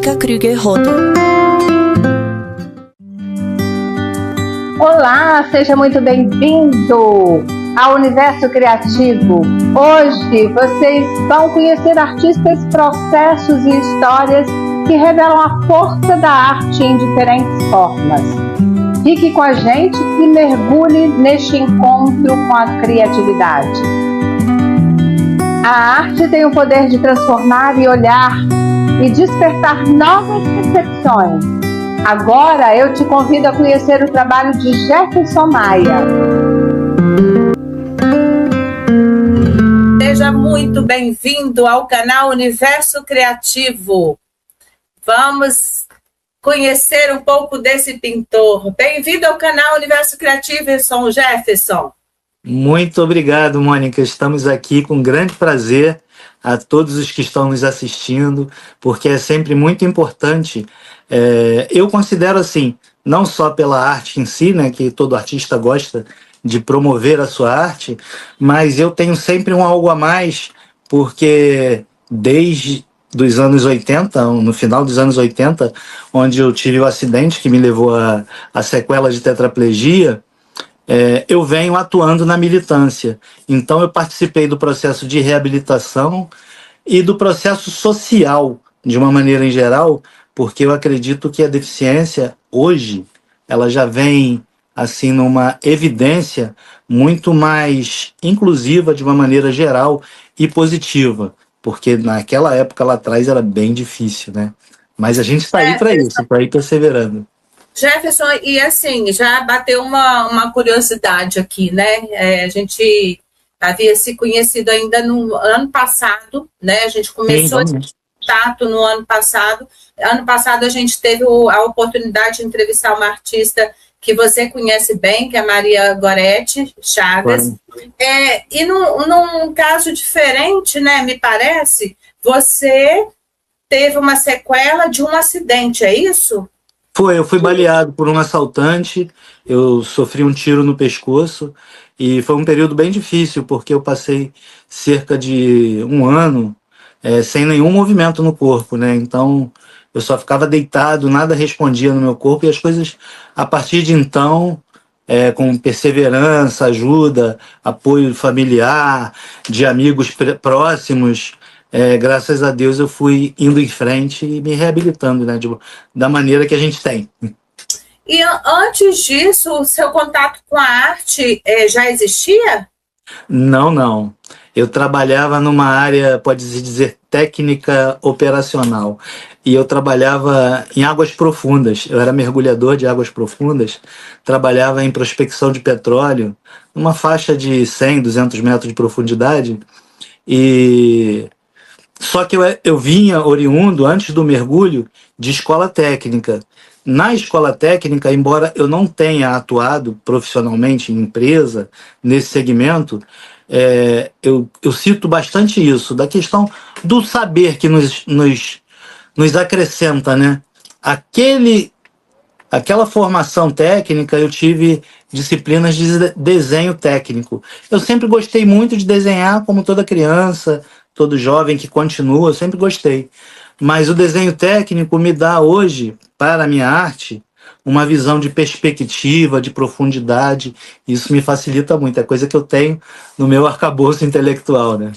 Mônica Krüger Rotter. Olá, seja muito bem-vindo ao Universo Criativo. Hoje vocês vão conhecer artistas, processos e histórias que revelam a força da arte em diferentes formas. Fique com a gente e mergulhe neste encontro com a criatividade. A arte tem o poder de transformar e olhar e despertar novas percepções. Agora eu te convido a conhecer o trabalho de Jefferson Maia. Seja muito bem-vindo ao canal Universo Criativo. Vamos conhecer um pouco desse pintor. Bem-vindo ao canal Universo Criativo, São Jefferson. Muito obrigado, Mônica. Estamos aqui com grande prazer a todos os que estão nos assistindo, porque é sempre muito importante. Eu considero assim, não só pela arte em si, né, que todo artista gosta de promover a sua arte, mas eu tenho sempre um algo a mais, porque desde dos anos 80, no final dos anos 80, onde eu tive o acidente que me levou a sequela de tetraplegia, eu venho atuando na militância. Então eu participei do processo de reabilitação e do processo social, de uma maneira em geral, porque eu acredito que a deficiência, hoje, ela já vem assim numa evidência muito mais inclusiva de uma maneira geral e positiva, porque naquela época lá atrás era bem difícil, né? Mas a gente está aí para isso, para ir perseverando. Jefferson, e assim, já bateu uma curiosidade aqui, né? A gente havia se conhecido ainda no ano passado, né? A gente começou esse contato no ano passado. Ano passado a gente teve a oportunidade de entrevistar uma artista que você conhece bem, que é a Maria Goretti Chagas. E num caso diferente, né? Me parece, você teve uma sequela de um acidente, é isso? Eu fui baleado por um assaltante, eu sofri um tiro no pescoço e foi um período bem difícil, porque eu passei cerca de um ano sem nenhum movimento no corpo, né? Então eu só ficava deitado, nada respondia no meu corpo, e as coisas, a partir de então, com perseverança, ajuda, apoio familiar, de amigos próximos, graças a Deus eu fui indo em frente e me reabilitando, né, da maneira que a gente tem. E antes disso, o seu contato com a arte já existia? Não. Eu trabalhava numa área, pode-se dizer, técnica operacional. E eu trabalhava em águas profundas. Eu era mergulhador de águas profundas, trabalhava em prospecção de petróleo, numa faixa de 100, 200 metros de profundidade. Só que eu vinha oriundo, antes do mergulho, de escola técnica. Na escola técnica, embora eu não tenha atuado profissionalmente em empresa, nesse segmento, eu cito bastante isso, da questão do saber que nos acrescenta, né? Aquela formação técnica, eu tive disciplinas de desenho técnico. Eu sempre gostei muito de desenhar, como toda criança, todo jovem que continua, eu sempre gostei. Mas o desenho técnico me dá hoje, para a minha arte, uma visão de perspectiva, de profundidade. Isso me facilita muito, é coisa que eu tenho no meu arcabouço intelectual, né?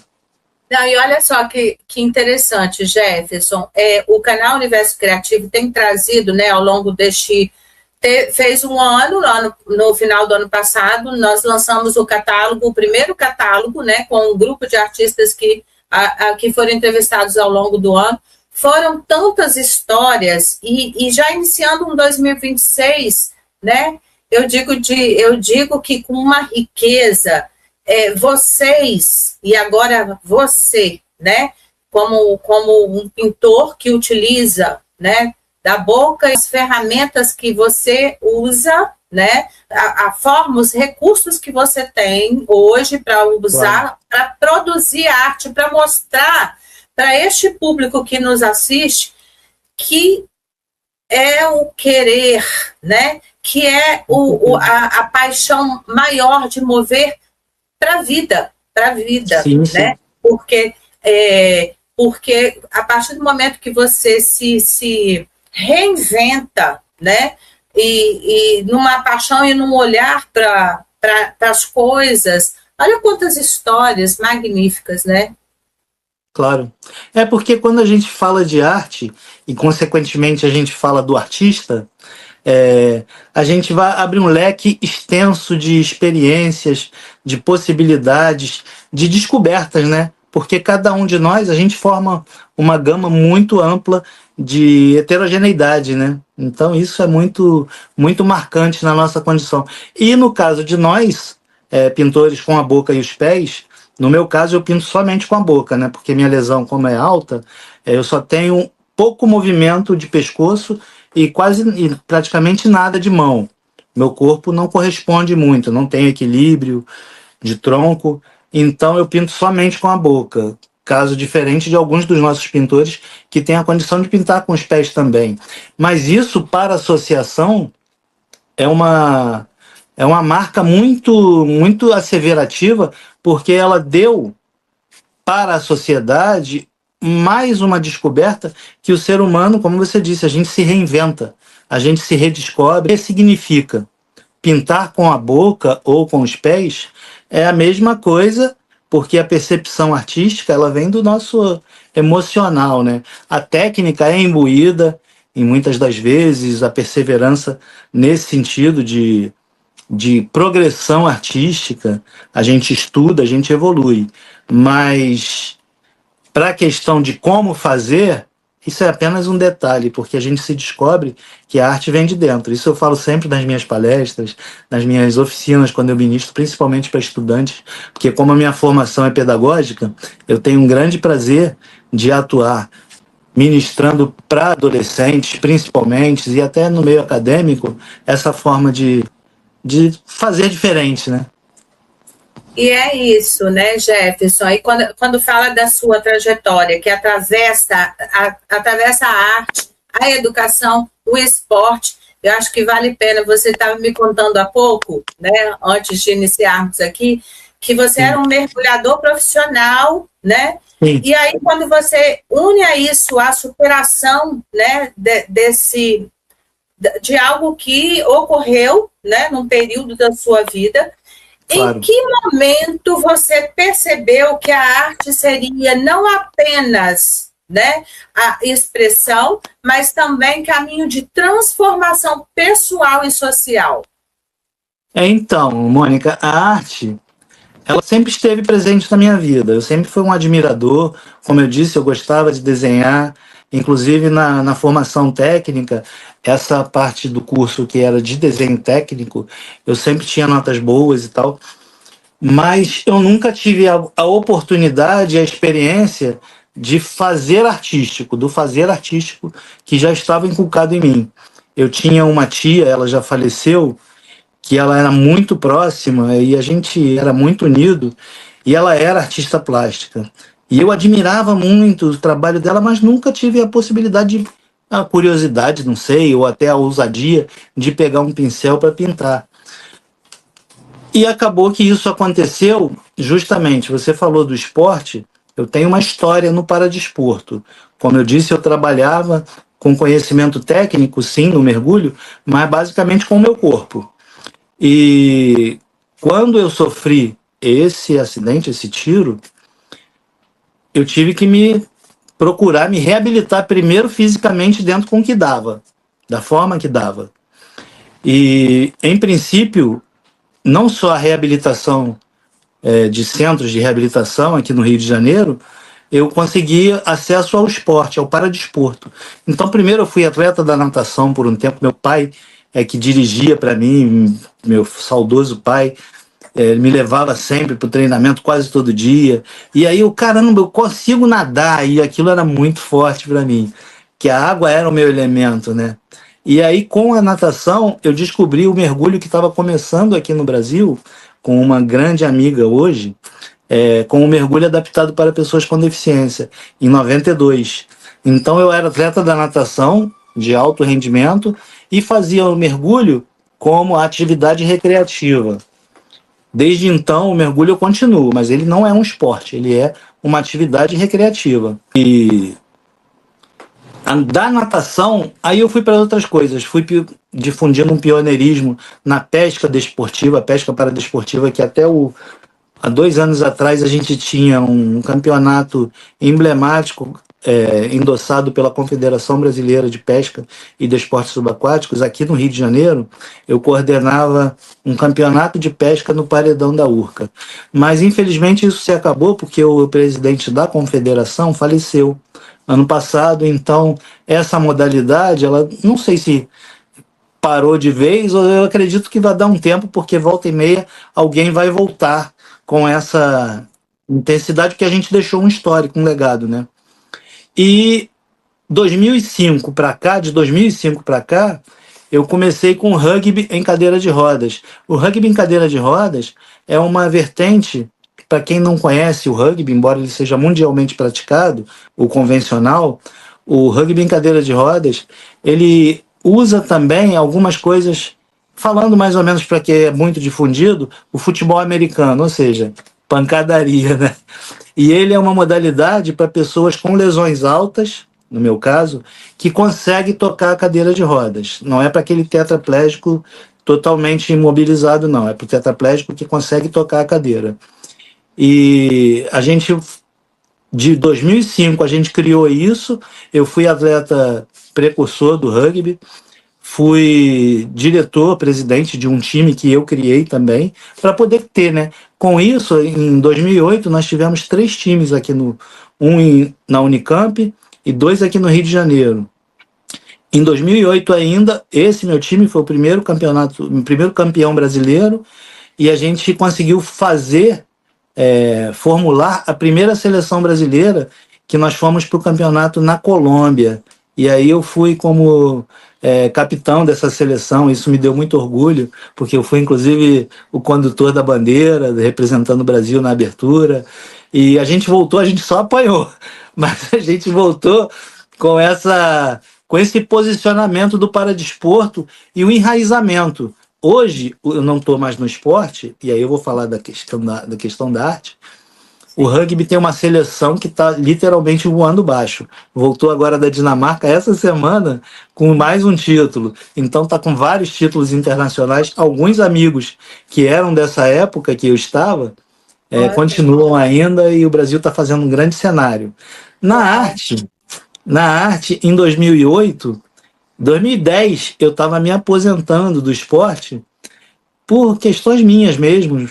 Não, e olha só que interessante, Jefferson. O canal Universo Criativo tem trazido, né, ao longo deste... Fez um ano, no final do ano passado, nós lançamos o catálogo, o primeiro catálogo, né, com um grupo de artistas que foram entrevistados ao longo do ano. Foram tantas histórias, e já iniciando um 2026, né, eu digo que com uma riqueza, vocês, e agora você, né, como um pintor que utiliza, né, da boca, as ferramentas que você usa, né, a forma, os recursos que você tem hoje para usar, para produzir arte, para mostrar para este público que nos assiste que é o querer, né, que é a paixão maior de mover para a vida, sim, né? sim. Porque porque a partir do momento que você se reinventa, né, e numa paixão e num olhar para as coisas, olha quantas histórias magníficas, né? Claro. É porque quando a gente fala de arte, e consequentemente a gente fala do artista, a gente vai abrir um leque extenso de experiências, de possibilidades, de descobertas, né? Porque cada um de nós, a gente forma uma gama muito ampla de heterogeneidade, né? Então isso é muito, muito marcante na nossa condição. E no caso de nós, pintores com a boca e os pés, no meu caso eu pinto somente com a boca, né? Porque minha lesão, como é alta, eu só tenho pouco movimento de pescoço e praticamente nada de mão. Meu corpo não corresponde muito, não tem equilíbrio de tronco, então eu pinto somente com a boca. Caso diferente de alguns dos nossos pintores que têm a condição de pintar com os pés também. Mas isso, para a associação, é uma marca muito, muito asseverativa, porque ela deu para a sociedade mais uma descoberta que o ser humano, como você disse, a gente se reinventa, a gente se redescobre. O que significa? Pintar com a boca ou com os pés é a mesma coisa, porque a percepção artística ela vem do nosso emocional, né? A técnica é imbuída, e muitas das vezes a perseverança nesse sentido de progressão artística, a gente estuda, a gente evolui. Mas para a questão de como fazer, isso é apenas um detalhe, porque a gente se descobre que a arte vem de dentro. Isso eu falo sempre nas minhas palestras, nas minhas oficinas, quando eu ministro, principalmente para estudantes, porque como a minha formação é pedagógica, eu tenho um grande prazer de atuar ministrando para adolescentes, principalmente, e até no meio acadêmico, essa forma de fazer diferente, né? E é isso, né, Jefferson? E quando fala da sua trajetória, que atravessa a arte, a educação, o esporte, eu acho que vale a pena. Você estava me contando há pouco, né, antes de iniciarmos aqui, que você era um mergulhador profissional, né? Sim. E aí, quando você une a isso a superação, né, de algo que ocorreu, né, num período da sua vida, Claro. Em que momento você percebeu que a arte seria não apenas, né, a expressão, mas também caminho de transformação pessoal e social? Então, Mônica, a arte, ela sempre esteve presente na minha vida. Eu sempre fui um admirador. Como eu disse, eu gostava de desenhar. Inclusive, na formação técnica, essa parte do curso que era de desenho técnico, eu sempre tinha notas boas e tal. Mas eu nunca tive a oportunidade, a experiência de fazer artístico, do fazer artístico que já estava inculcado em mim. Eu tinha uma tia, ela já faleceu, que ela era muito próxima e a gente era muito unido, e ela era artista plástica. E eu admirava muito o trabalho dela, mas nunca tive a possibilidade, a curiosidade, não sei, ou até a ousadia de pegar um pincel para pintar. E acabou que isso aconteceu justamente, você falou do esporte, eu tenho uma história no paradesporto. Como eu disse, eu trabalhava com conhecimento técnico, sim, no mergulho, mas basicamente com o meu corpo. E quando eu sofri esse acidente, esse tiro, eu tive que me reabilitar primeiro fisicamente dentro com o que dava, da forma que dava. E, em princípio, não só a reabilitação de centros de reabilitação aqui no Rio de Janeiro, eu consegui acesso ao esporte, ao paradesporto. Então, primeiro eu fui atleta da natação por um tempo. Meu pai que dirigia para mim, meu saudoso pai, me levava sempre para o treinamento quase todo dia. E aí eu, caramba, eu consigo nadar. E aquilo era muito forte para mim, que a água era o meu elemento, né? E aí, com a natação, eu descobri o mergulho que estava começando aqui no Brasil, com uma grande amiga hoje, com o mergulho adaptado para pessoas com deficiência, em 92. Então, eu era atleta da natação, de alto rendimento, e fazia o mergulho como atividade recreativa. Desde então, o mergulho eu continuo, mas ele não é um esporte, ele é uma atividade recreativa. E da natação, aí eu fui para outras coisas. Fui difundindo um pioneirismo na pesca desportiva, pesca paradesportiva, que há 2 anos atrás a gente tinha um campeonato emblemático endossado pela Confederação Brasileira de Pesca e Desportos Subaquáticos. Aqui no Rio de Janeiro, eu coordenava um campeonato de pesca no Paredão da Urca. Mas, infelizmente, isso se acabou porque o presidente da confederação faleceu ano passado. Então, essa modalidade, ela não sei se parou de vez, ou eu acredito que vai dar um tempo, porque volta e meia alguém vai voltar com essa intensidade, que a gente deixou um histórico, um legado, né? E 2005 para cá, de 2005 para cá, eu comecei com rugby em cadeira de rodas. O rugby em cadeira de rodas é uma vertente, para quem não conhece o rugby, embora ele seja mundialmente praticado, o convencional, o rugby em cadeira de rodas, ele usa também algumas coisas, falando mais ou menos para que é muito difundido, o futebol americano, ou seja, pancadaria, né? E ele é uma modalidade para pessoas com lesões altas, no meu caso, que consegue tocar a cadeira de rodas. Não é para aquele tetraplégico totalmente imobilizado, não. É para o tetraplégico que consegue tocar a cadeira. E a gente, de 2005, a gente criou isso. Eu fui atleta precursor do rugby. Fui diretor, presidente de um time que eu criei também, para poder ter, né? Com isso, em 2008, nós tivemos 3 times aqui, na Unicamp e 2 aqui no Rio de Janeiro. Em 2008 ainda, esse meu time foi o primeiro campeão brasileiro, e a gente conseguiu formular a primeira seleção brasileira, que nós fomos para o campeonato na Colômbia. E aí eu fui como capitão dessa seleção. Isso me deu muito orgulho, porque eu fui inclusive o condutor da bandeira, representando o Brasil na abertura. E a gente voltou, a gente só apanhou, mas a gente voltou com esse posicionamento do paradesporto e o enraizamento. Hoje, eu não estou mais no esporte, e aí eu vou falar da questão da arte. O rugby tem uma seleção que está literalmente voando baixo. Voltou agora da Dinamarca essa semana com mais um título. Então está com vários títulos internacionais. Alguns amigos que eram dessa época que eu estava continuam ainda, e o Brasil está fazendo um grande cenário. Na arte, em 2010, eu estava me aposentando do esporte por questões minhas mesmo,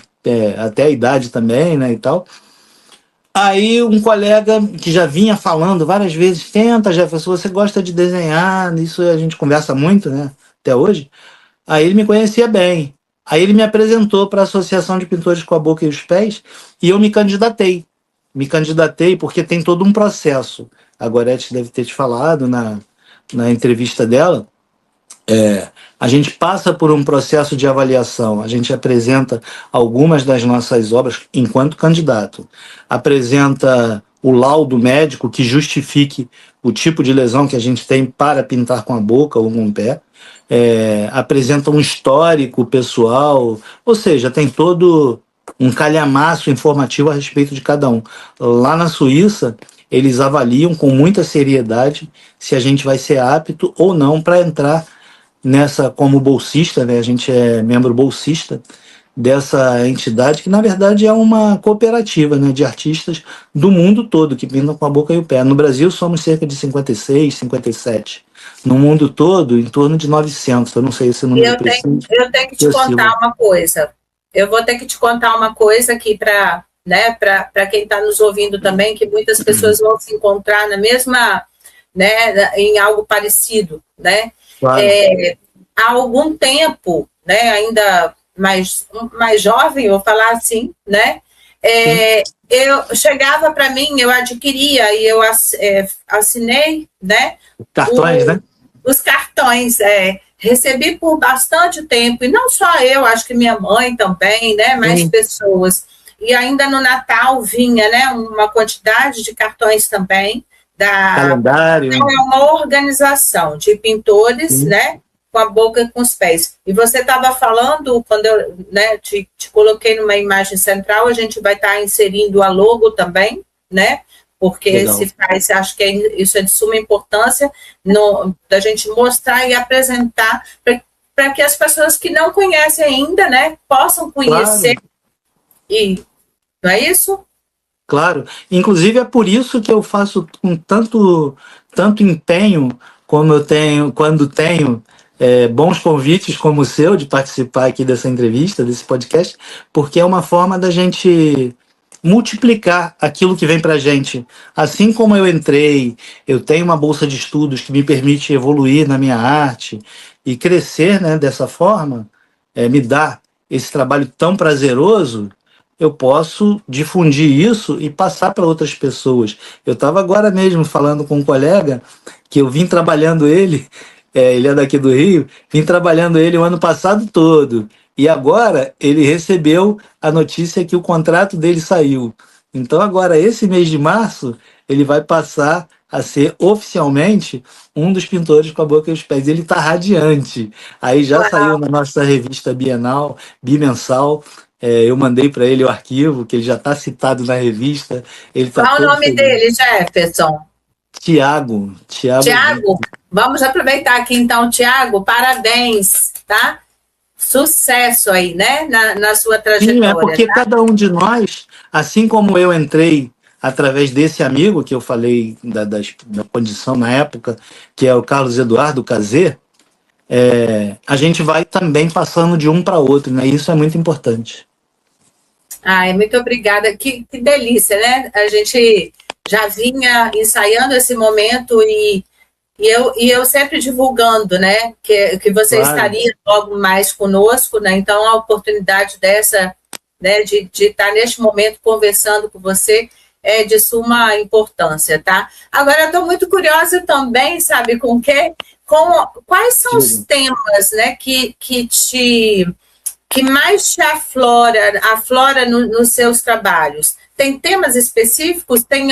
até a idade também, né, e tal. Aí um colega que já vinha falando várias vezes, tenta, Jefferson, você gosta de desenhar, isso a gente conversa muito, né, até hoje. Aí ele me conhecia bem. Aí ele me apresentou para a Associação de Pintores com a Boca e os Pés, e eu me candidatei. Me candidatei porque tem todo um processo. A Gorete deve ter te falado na entrevista dela. A gente passa por um processo de avaliação, a gente apresenta algumas das nossas obras enquanto candidato, apresenta o laudo médico que justifique o tipo de lesão que a gente tem para pintar com a boca ou com o pé, apresenta um histórico pessoal, ou seja, tem todo um calhamaço informativo a respeito de cada um. Lá na Suíça, eles avaliam com muita seriedade se a gente vai ser apto ou não para entrar nessa como bolsista, né? A gente é membro bolsista dessa entidade, que na verdade é uma cooperativa, né, de artistas do mundo todo que pintam com a boca e o pé. No Brasil somos cerca de 56, 57. No mundo todo, em torno de 900. Eu não sei esse número preciso. Eu tenho que te contar uma coisa. Eu vou ter que te contar uma coisa aqui para, né, para quem está nos ouvindo também, que muitas pessoas vão se encontrar na mesma, né, em algo parecido, né? Claro. Há algum tempo, né, ainda mais jovem, vou falar assim, né, eu chegava para mim, eu adquiria e eu assinei, né, cartões, né? Os cartões, recebi por bastante tempo, e não só eu, acho que minha mãe também, né, mais pessoas, e ainda no Natal vinha, né, uma quantidade de cartões também, calendário. Então, é uma organização de pintores, né, com a boca e com os pés. E você estava falando, quando eu, né, te coloquei numa imagem central, a gente vai estar inserindo a logo também, né? Porque Legal. se faz, acho que isso é de suma importância da gente mostrar e apresentar para que as pessoas que não conhecem ainda, né, possam conhecer. Claro. E não é isso? Claro. Inclusive é por isso que eu faço com tanto empenho como eu tenho quando tenho bons convites como o seu de participar aqui dessa entrevista, desse podcast, porque é uma forma da gente multiplicar aquilo que vem para a gente. Assim como eu entrei, eu tenho uma bolsa de estudos que me permite evoluir na minha arte e crescer, né, dessa forma, me dá esse trabalho tão prazeroso, eu posso difundir isso e passar para outras pessoas. Eu estava agora mesmo falando com um colega que eu vim trabalhando ele, ele é daqui do Rio, vim trabalhando ele o ano passado todo. E agora ele recebeu a notícia que o contrato dele saiu. Então agora, esse mês de março, ele vai passar a ser oficialmente um dos pintores com a boca e os pés. Ele está radiante. Aí já saiu na nossa revista bienal, bimensal. Eu mandei para ele o arquivo, que ele já está citado na revista. Ele tá Qual o nome dele, Jefferson? Tiago. Vamos aproveitar aqui então, Tiago, parabéns, tá? Sucesso aí, né, na sua trajetória. Sim, porque tá? cada um de nós, assim como eu entrei através desse amigo que eu falei da condição na época, que é o Carlos Eduardo Cazê, a gente vai também passando de um para outro, né? Isso é muito importante. Ai, muito obrigada. Que delícia, né? A gente já vinha ensaiando esse momento e eu sempre divulgando, né? Que você estaria logo mais conosco, né? Então, a oportunidade dessa, né? De estar neste momento conversando com você é de suma importância, tá? Agora, eu estou muito curiosa também, sabe, quais são os temas, né? Que mais te aflora nos seus trabalhos? Tem temas específicos? Tem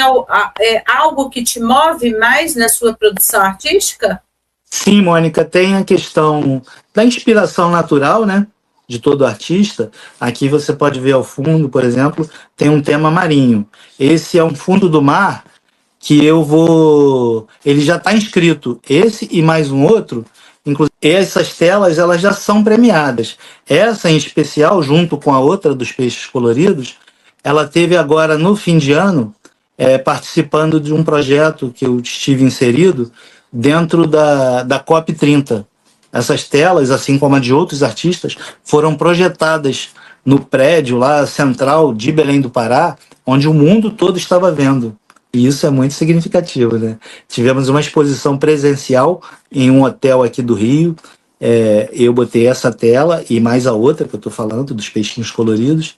algo que te move mais na sua produção artística? Sim, Mônica, tem a questão da inspiração natural, né? De todo artista. Aqui você pode ver ao fundo, por exemplo, tem um tema marinho. Esse é um fundo do mar que ele já está inscrito. Esse e mais um outro. Inclusive, essas telas elas já são premiadas. Essa em especial, junto com a outra dos peixes coloridos, ela teve agora no fim de ano participando de um projeto que eu estive inserido dentro da COP30. Essas telas, assim como a de outros artistas, foram projetadas no prédio lá central de Belém do Pará, onde o mundo todo estava vendo. E isso é muito significativo, né? Tivemos uma exposição presencial em um hotel aqui do Rio. Eu botei essa tela e mais a outra que eu estou falando, dos peixinhos coloridos.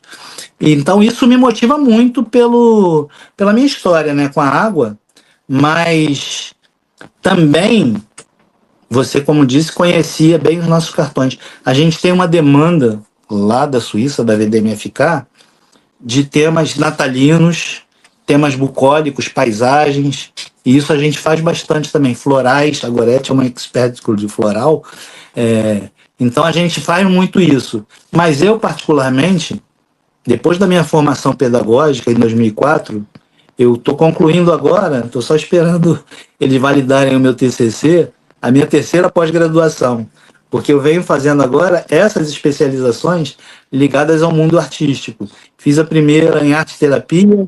Então isso me motiva muito pela minha história, né, com a água, mas também, você, como disse, conhecia bem os nossos cartões. A gente tem uma demanda lá da Suíça, da VDMFK, de temas natalinos, temas bucólicos, paisagens, e isso a gente faz bastante também. Florais, a Gorete é uma expert de floral, então a gente faz muito isso. Mas eu, particularmente, depois da minha formação pedagógica, em 2004, eu estou concluindo agora, estou só esperando eles validarem o meu TCC, a minha terceira pós-graduação, porque eu venho fazendo agora essas especializações ligadas ao mundo artístico. Fiz a primeira em arte-terapia,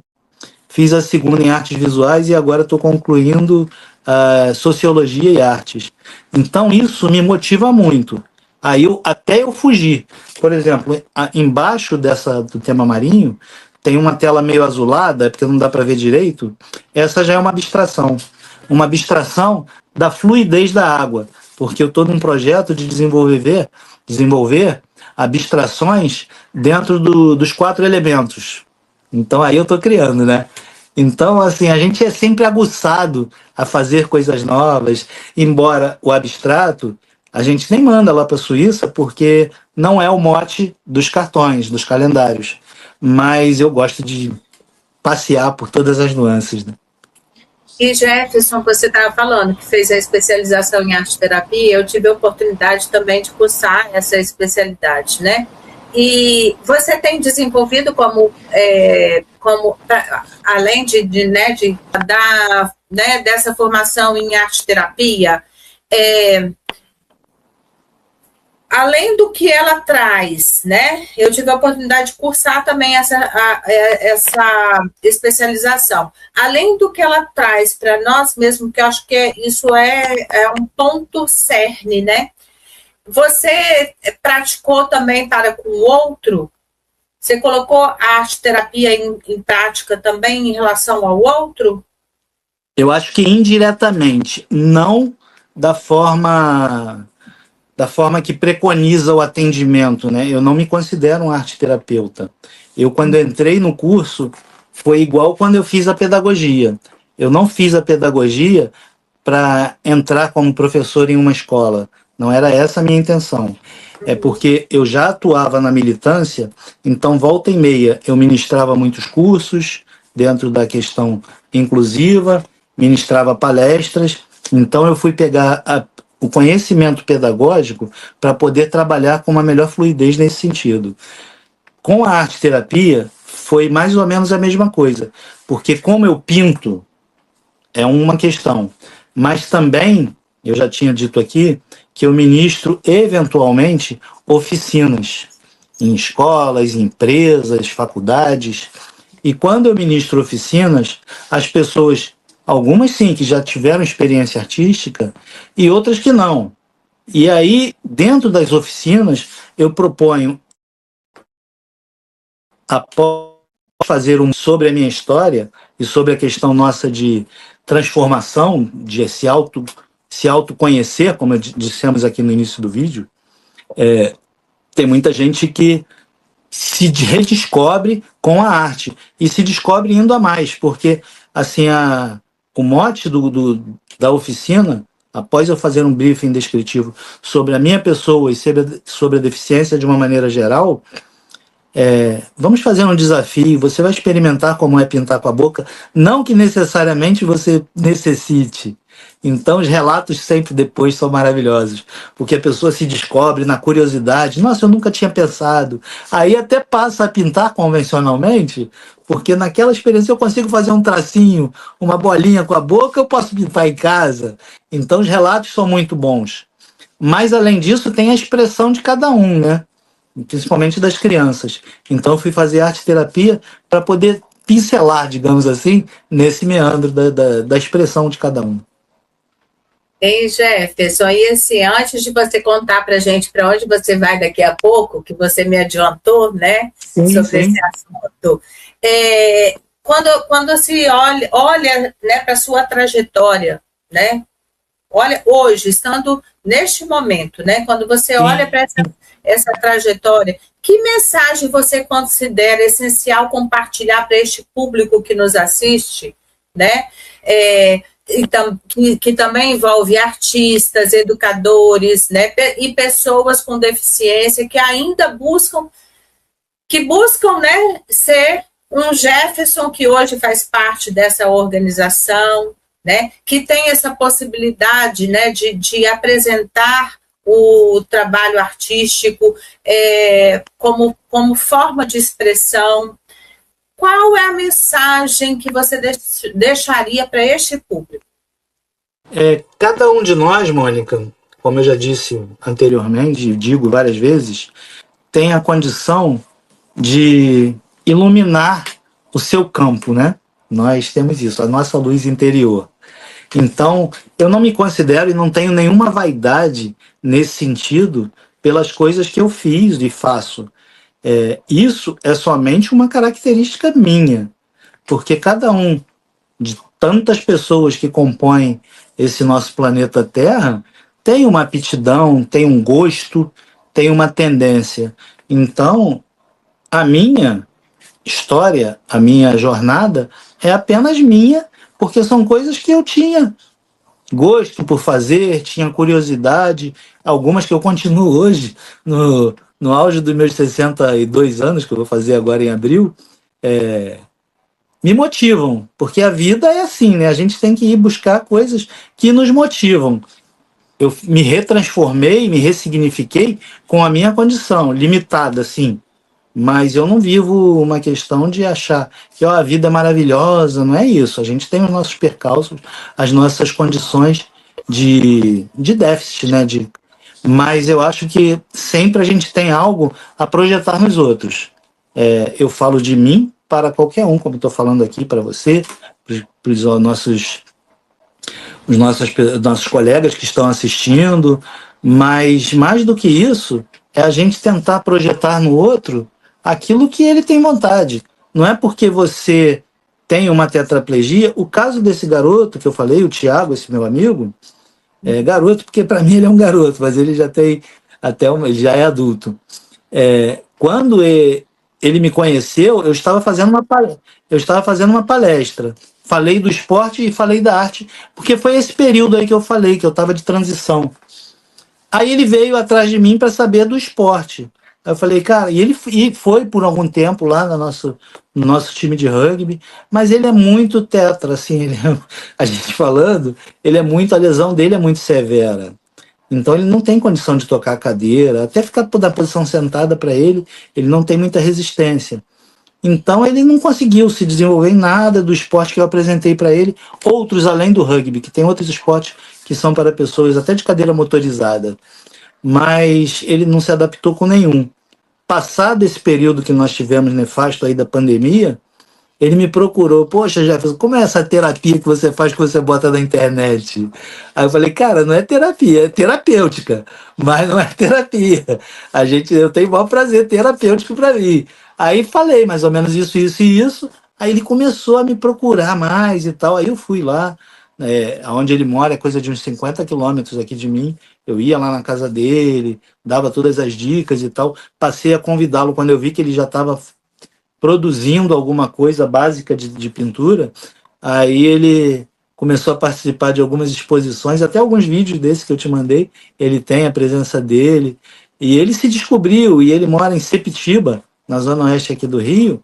fiz a segunda em artes visuais e agora estou concluindo sociologia e artes. Então isso me motiva muito. Aí até eu fugir. Por exemplo, embaixo do tema marinho, tem uma tela meio azulada, porque não dá para ver direito. Essa já é uma abstração. Uma abstração da fluidez da água, porque eu estou num projeto de desenvolver abstrações dentro dos 4 elementos. Então aí eu estou criando, né? Então, assim, a gente é sempre aguçado a fazer coisas novas, embora o abstrato a gente nem manda lá para a Suíça, porque não é o mote dos cartões, dos calendários. Mas eu gosto de passear por todas as nuances, né? E Jefferson, você estava falando que fez a especialização em arte-terapia, eu tive a oportunidade também de cursar essa especialidade, né? E você tem desenvolvido além de dar, né, dessa formação em arte-terapia, além do que ela traz, né? Eu tive a oportunidade de cursar também essa especialização. Além do que ela traz para nós mesmos, que eu acho que isso é um ponto cerne, né? Você praticou também para com o outro? Você colocou a arte-terapia em prática também em relação ao outro? Eu acho que indiretamente, não da forma que preconiza o atendimento, né? Eu não me considero um arte-terapeuta. Eu, quando entrei no curso, foi igual quando eu fiz a pedagogia. Eu não fiz a pedagogia para entrar como professor em uma escola. Não era essa a minha intenção. É porque eu já atuava na militância, então, volta e meia, eu ministrava muitos cursos dentro da questão inclusiva, ministrava palestras, então eu fui pegar o conhecimento pedagógico para poder trabalhar com uma melhor fluidez nesse sentido. Com a arte-terapia, foi mais ou menos a mesma coisa, porque como eu pinto, é uma questão, mas também, eu já tinha dito aqui, que eu ministro, eventualmente, oficinas em escolas, empresas, faculdades, e quando eu ministro oficinas, as pessoas, algumas sim, que já tiveram experiência artística, e outras que não. E aí, dentro das oficinas, eu proponho, após fazer sobre a minha história e sobre a questão nossa de transformação, de se autoconhecer, como dissemos aqui no início do vídeo, tem muita gente que se redescobre com a arte e se descobre indo a mais, porque assim o mote da oficina, após eu fazer um briefing descritivo sobre a minha pessoa e sobre a deficiência de uma maneira geral, vamos fazer um desafio, você vai experimentar como é pintar com a boca, não que necessariamente você necessite. Então os relatos sempre depois são maravilhosos, porque a pessoa se descobre na curiosidade, nossa, eu nunca tinha pensado, aí até passa a pintar convencionalmente, porque naquela experiência eu consigo fazer um tracinho, uma bolinha com a boca, eu posso pintar em casa. Então os relatos são muito bons. Mas além disso tem a expressão de cada um, né? Principalmente das crianças. Então eu fui fazer arte-terapia para poder pincelar, digamos assim, nesse meandro da expressão de cada um. Ei, Jefferson, e assim, antes de você contar para a gente para onde você vai daqui a pouco, que você me adiantou, né, sobre esse assunto, quando se olha né, para a sua trajetória, né, olha hoje, estando neste momento, né, quando você olha para essa trajetória, que mensagem você considera essencial compartilhar para este público que nos assiste, né, que também envolve artistas, educadores, né, e pessoas com deficiência que ainda buscam, né, ser um Jefferson que hoje faz parte dessa organização, né, que tem essa possibilidade, né, de apresentar o trabalho artístico como forma de expressão. Qual é a mensagem que você deixaria para este público? Cada um de nós, Mônica, como eu já disse anteriormente, e digo várias vezes, tem a condição de iluminar o seu campo, né? Nós temos isso, a nossa luz interior. Então, eu não me considero e não tenho nenhuma vaidade nesse sentido pelas coisas que eu fiz e faço. Isso é somente uma característica minha, porque cada um de tantas pessoas que compõem esse nosso planeta Terra tem uma aptidão, tem um gosto, tem uma tendência. Então, a minha história, a minha jornada é apenas minha, porque são coisas que eu tinha gosto por fazer, tinha curiosidade, algumas que eu continuo hoje, no auge dos meus 62 anos, que eu vou fazer agora em abril, me motivam, porque a vida é assim, né? A gente tem que ir buscar coisas que nos motivam. Eu me retransformei, me ressignifiquei com a minha condição, limitada, sim. Mas eu não vivo uma questão de achar que a vida é maravilhosa, não é isso. A gente tem os nossos percalços, as nossas condições de déficit, né? Mas eu acho que sempre a gente tem algo a projetar nos outros. Eu falo de mim para qualquer um, como estou falando aqui para você, para os nossos colegas que estão assistindo, mas mais do que isso, é a gente tentar projetar no outro aquilo que ele tem vontade. Não é porque você tem uma tetraplegia. O caso desse garoto que eu falei, o Tiago, esse meu amigo, garoto, porque para mim ele é um garoto, mas ele já tem ele já é adulto. Quando ele me conheceu, eu estava fazendo uma palestra. Falei do esporte e falei da arte, porque foi esse período aí que eu falei, que eu estava de transição. Aí ele veio atrás de mim para saber do esporte. Aí eu falei, cara, e ele foi por algum tempo lá no nosso time de rugby, mas ele é muito tetra, assim, a gente falando, a lesão dele é muito severa. Então ele não tem condição de tocar a cadeira, até ficar na posição sentada para ele não tem muita resistência. Então ele não conseguiu se desenvolver em nada do esporte que eu apresentei para ele, outros além do rugby, que tem outros esportes que são para pessoas até de cadeira motorizada, mas ele não se adaptou com nenhum. Passado esse período que nós tivemos nefasto aí da pandemia, ele me procurou, poxa, Jefferson, como é essa terapia que você faz, que você bota na internet? Aí eu falei, cara, não é terapia, é terapêutica, mas não é terapia. Eu tenho o maior prazer terapêutico para mim. Aí falei mais ou menos isso, isso e isso. Aí ele começou a me procurar mais e tal. Aí eu fui lá, onde ele mora, é coisa de uns 50 quilômetros aqui de mim. Eu ia lá na casa dele, dava todas as dicas e tal. Passei a convidá-lo quando eu vi que ele já estava produzindo alguma coisa básica de pintura. Aí ele começou a participar de algumas exposições, até alguns vídeos desse que eu te mandei, ele tem a presença dele, e ele se descobriu, e ele mora em Sepitiba, na zona oeste aqui do Rio.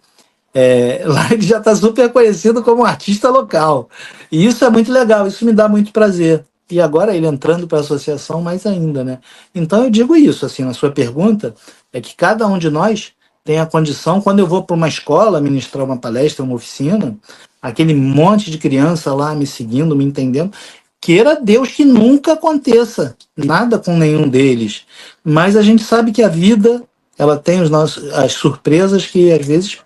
Lá ele já está super conhecido como artista local, e isso é muito legal, isso me dá muito prazer. E agora ele entrando para a associação, mais ainda, né? Então eu digo isso, assim, na sua pergunta, é que cada um de nós tem a condição, quando eu vou para uma escola ministrar uma palestra, uma oficina, aquele monte de criança lá me seguindo, me entendendo, queira Deus que nunca aconteça nada com nenhum deles. Mas a gente sabe que a vida, ela tem as surpresas que às vezes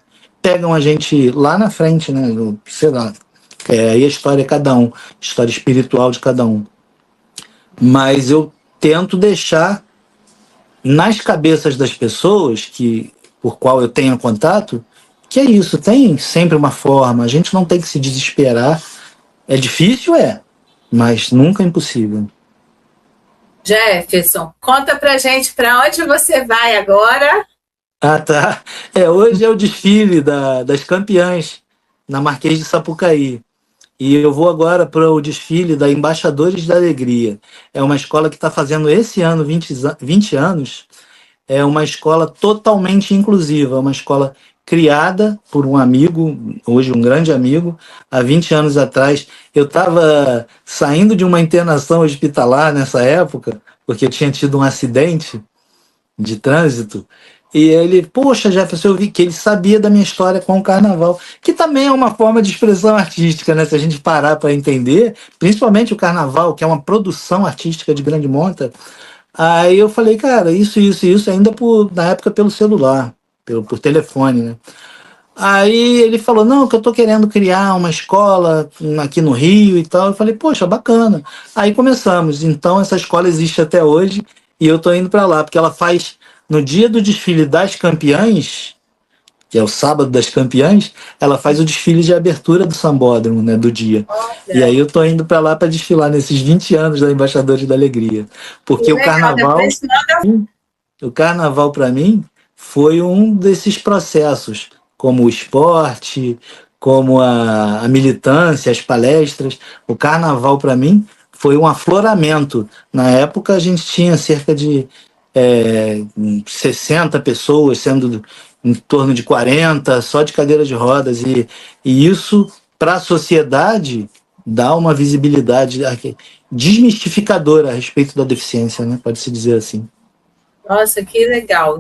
pegam a gente lá na frente, né? Sei lá, aí a história é cada um, história espiritual de cada um. Mas eu tento deixar nas cabeças das pessoas por qual eu tenho contato, que é isso, tem sempre uma forma, a gente não tem que se desesperar. É difícil, mas nunca é impossível. Jefferson, conta pra gente para onde você vai agora. Ah, tá. Hoje é o desfile das campeãs na Marquês de Sapucaí. E eu vou agora para o desfile da Embaixadores da Alegria. É uma escola que está fazendo esse ano 20 anos. É uma escola totalmente inclusiva, uma escola criada por um amigo, hoje um grande amigo, há 20 anos atrás. Eu estava saindo de uma internação hospitalar nessa época, porque eu tinha tido um acidente de trânsito, e ele, poxa, Jefferson, eu vi que ele sabia da minha história com o carnaval, que também é uma forma de expressão artística, né? Se a gente parar para entender, principalmente o carnaval, que é uma produção artística de grande monta. Aí eu falei, cara, isso, ainda na época pelo celular, por telefone, né? Aí ele falou, não, que eu tô querendo criar uma escola aqui no Rio e tal. Eu falei, poxa, bacana. Aí começamos. Então essa escola existe até hoje e eu tô indo para lá, porque ela faz, no dia do desfile das campeãs, que é o sábado das campeãs, ela faz o desfile de abertura do sambódromo, né, do dia. E aí eu tô indo para lá para desfilar nesses 20 anos da Embaixadores da Alegria. Porque o carnaval para mim foi um desses processos, como o esporte, como a militância, as palestras. O carnaval para mim foi um afloramento. Na época a gente tinha cerca de 60 pessoas sendo em torno de 40, só de cadeira de rodas. E isso, para a sociedade, dá uma visibilidade desmistificadora a respeito da deficiência, né? Pode-se dizer assim. Nossa, que legal.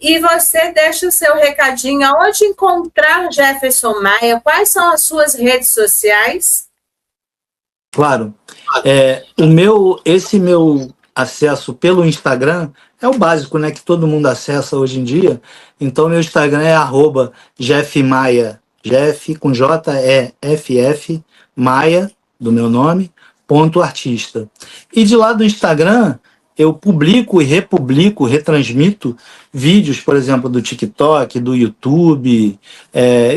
E você deixa o seu recadinho, aonde encontrar Jefferson Maia? Quais são as suas redes sociais? Claro. Esse meu acesso pelo Instagram é o básico, né? Que todo mundo acessa hoje em dia. Então, meu Instagram é @JeffMaia, Jeff com Jeff, Maia, do meu nome, _artista. E de lá do Instagram, eu publico e republico, retransmito vídeos, por exemplo, do TikTok, do YouTube.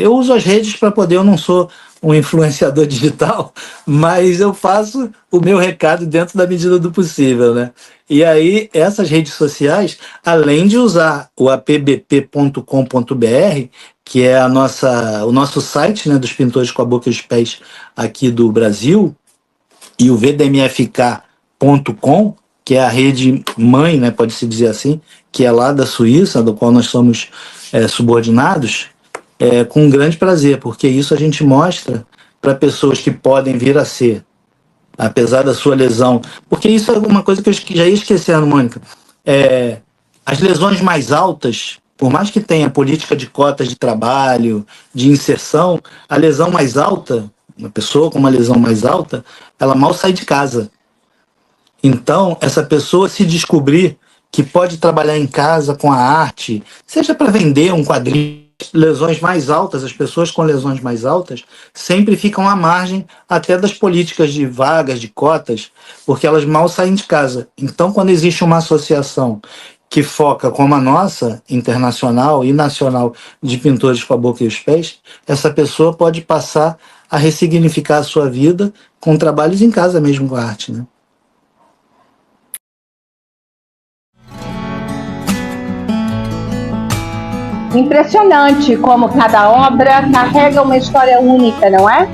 Eu uso as redes para poder, eu não sou um influenciador digital, mas eu faço o meu recado dentro da medida do possível, né? E aí, essas redes sociais, além de usar o apbp.com.br, que é o nosso site, né, dos pintores com a boca e os pés aqui do Brasil, e o vdmfk.com, que é a rede mãe, né, pode-se dizer assim, que é lá da Suíça, do qual nós somos subordinados, com grande prazer, porque isso a gente mostra para pessoas que podem vir a ser, apesar da sua lesão, porque isso é uma coisa que eu já ia esquecendo, Mônica. As lesões mais altas, por mais que tenha política de cotas de trabalho, de inserção, a lesão mais alta, uma pessoa com uma lesão mais alta, ela mal sai de casa. Então, essa pessoa se descobrir que pode trabalhar em casa com a arte, seja para vender um quadrinho, lesões mais altas, as pessoas com lesões mais altas, sempre ficam à margem até das políticas de vagas, de cotas, porque elas mal saem de casa. Então, quando existe uma associação que foca como a nossa, internacional e nacional, de pintores com a boca e os pés, essa pessoa pode passar a ressignificar a sua vida com trabalhos em casa mesmo com a arte, né? Impressionante como cada obra carrega uma história única, não é?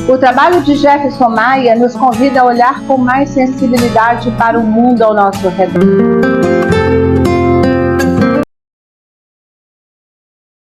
O trabalho de Jefferson Maia nos convida a olhar com mais sensibilidade para o mundo ao nosso redor.